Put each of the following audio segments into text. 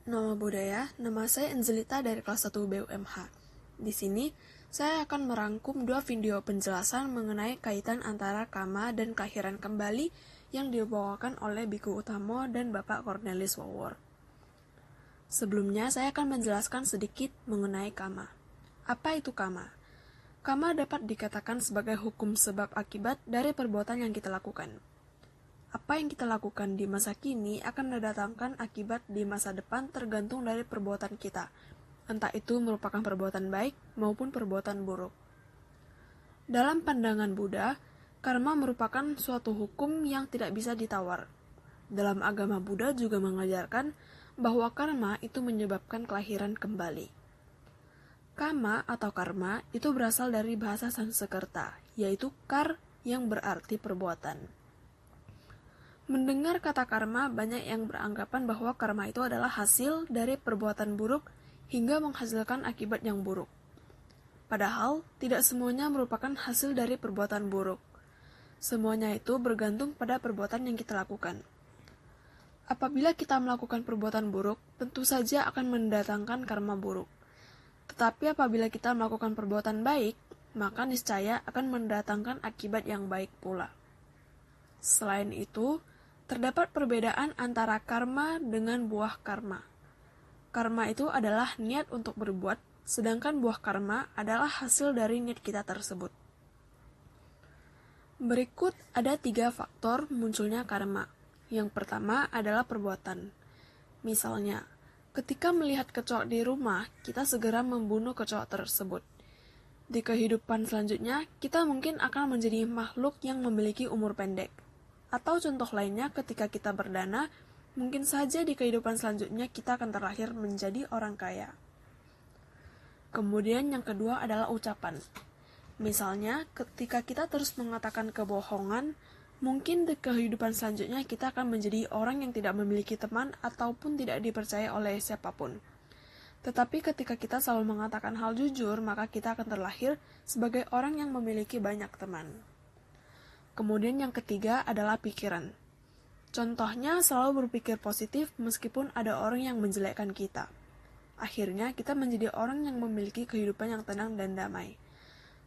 Nama budaya, nama saya Angelita dari kelas 1 BUMH. Di sini, saya akan merangkum 2 video penjelasan mengenai kaitan antara kama dan kelahiran kembali yang dibawakan oleh Biku Utamo dan Bapak Cornelis Wawor. Sebelumnya, saya akan menjelaskan sedikit mengenai kama. Apa itu kama? Kama dapat dikatakan sebagai hukum sebab akibat dari perbuatan yang kita lakukan. Apa yang kita lakukan di masa kini akan mendatangkan akibat di masa depan tergantung dari perbuatan kita, entah itu merupakan perbuatan baik maupun perbuatan buruk. Dalam pandangan Buddha, karma merupakan suatu hukum yang tidak bisa ditawar. Dalam agama Buddha juga mengajarkan bahwa karma itu menyebabkan kelahiran kembali. Kama atau karma itu berasal dari bahasa Sanskerta, yaitu kar yang berarti perbuatan. Mendengar kata karma, banyak yang beranggapan bahwa karma itu adalah hasil dari perbuatan buruk hingga menghasilkan akibat yang buruk. Padahal, tidak semuanya merupakan hasil dari perbuatan buruk. Semuanya itu bergantung pada perbuatan yang kita lakukan. Apabila kita melakukan perbuatan buruk, tentu saja akan mendatangkan karma buruk. Tetapi apabila kita melakukan perbuatan baik, maka niscaya akan mendatangkan akibat yang baik pula. Selain itu, terdapat perbedaan antara karma dengan buah karma. Karma itu adalah niat untuk berbuat, sedangkan buah karma adalah hasil dari niat kita tersebut. Berikut ada 3 faktor munculnya karma. Yang pertama adalah perbuatan. Misalnya, ketika melihat kecoak di rumah, kita segera membunuh kecoak tersebut. Di kehidupan selanjutnya, kita mungkin akan menjadi makhluk yang memiliki umur pendek. Atau contoh lainnya, ketika kita berdana, mungkin saja di kehidupan selanjutnya kita akan terlahir menjadi orang kaya. Kemudian yang kedua adalah ucapan. Misalnya, ketika kita terus mengatakan kebohongan, mungkin di kehidupan selanjutnya kita akan menjadi orang yang tidak memiliki teman ataupun tidak dipercaya oleh siapapun. Tetapi ketika kita selalu mengatakan hal jujur, maka kita akan terlahir sebagai orang yang memiliki banyak teman. Kemudian yang ketiga adalah pikiran. Contohnya selalu berpikir positif meskipun ada orang yang menjelekkan kita. Akhirnya kita menjadi orang yang memiliki kehidupan yang tenang dan damai.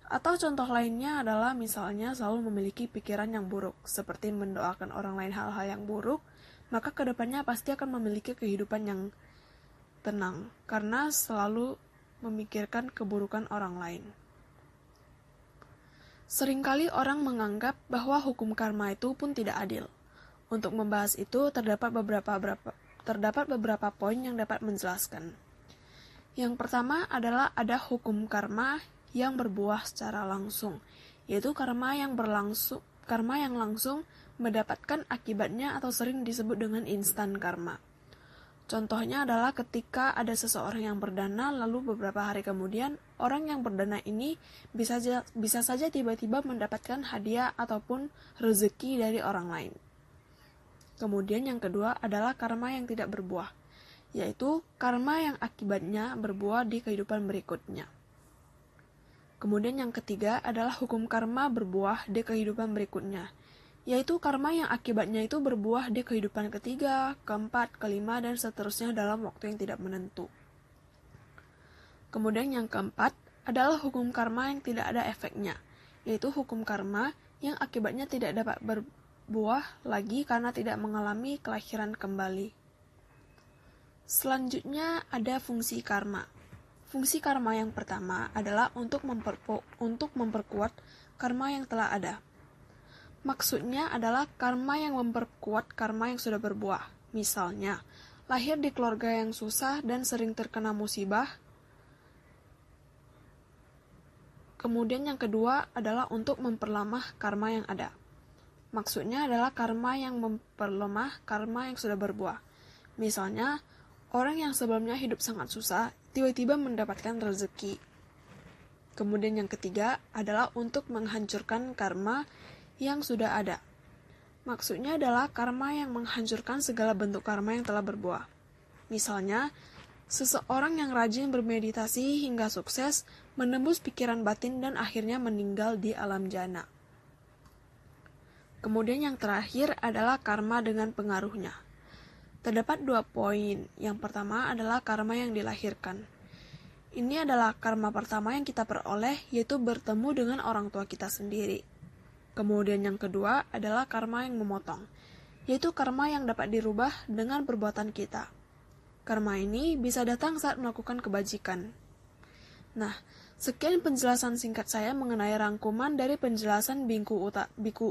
Atau contoh lainnya adalah misalnya selalu memiliki pikiran yang buruk, seperti mendoakan orang lain hal-hal yang buruk, maka kedepannya pasti akan memiliki kehidupan yang tenang, karena selalu memikirkan keburukan orang lain. Seringkali orang menganggap bahwa hukum karma itu pun tidak adil. Untuk membahas itu, terdapat beberapa poin yang dapat menjelaskan. Yang pertama adalah ada hukum karma yang berbuah secara langsung, yaitu karma yang langsung mendapatkan akibatnya atau sering disebut dengan instan karma. Contohnya adalah ketika ada seseorang yang berdana, lalu beberapa hari kemudian, orang yang berdana ini bisa saja tiba-tiba mendapatkan hadiah ataupun rezeki dari orang lain. Kemudian yang kedua adalah karma yang tidak berbuah, yaitu karma yang akibatnya berbuah di kehidupan berikutnya. Kemudian yang ketiga adalah hukum karma berbuah di kehidupan berikutnya, yaitu karma yang akibatnya itu berbuah di kehidupan ketiga, keempat, kelima, dan seterusnya dalam waktu yang tidak menentu. Kemudian yang keempat adalah hukum karma yang tidak ada efeknya, yaitu hukum karma yang akibatnya tidak dapat berbuah lagi karena tidak mengalami kelahiran kembali. Selanjutnya ada fungsi karma. Fungsi karma yang pertama adalah untuk memperkuat karma yang telah ada. Maksudnya adalah karma yang memperkuat karma yang sudah berbuah. Misalnya, lahir di keluarga yang susah dan sering terkena musibah. Kemudian yang kedua adalah untuk memperlemah karma yang ada. Maksudnya adalah karma yang memperlemah karma yang sudah berbuah. Misalnya, orang yang sebelumnya hidup sangat susah, tiba-tiba mendapatkan rezeki. Kemudian yang ketiga adalah untuk menghancurkan karma yang sudah ada. Maksudnya adalah karma yang menghancurkan segala bentuk karma yang telah berbuah. Misalnya, seseorang yang rajin bermeditasi hingga sukses, menembus pikiran batin dan akhirnya meninggal di alam jana. Kemudian yang terakhir adalah karma dengan pengaruhnya. Terdapat 2 poin. Yang pertama adalah karma yang dilahirkan. Ini adalah karma pertama yang kita peroleh, yaitu bertemu dengan orang tua kita sendiri. Kemudian yang kedua adalah karma yang memotong, yaitu karma yang dapat dirubah dengan perbuatan kita. Karma ini bisa datang saat melakukan kebajikan. Nah, sekian penjelasan singkat saya mengenai rangkuman dari penjelasan Biku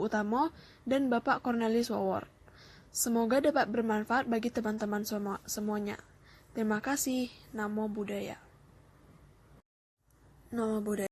Utamo dan Bapak Cornelis Wawor. Semoga dapat bermanfaat bagi teman-teman semuanya. Terima kasih. Namo Buddhaya. Namo Buddhaya.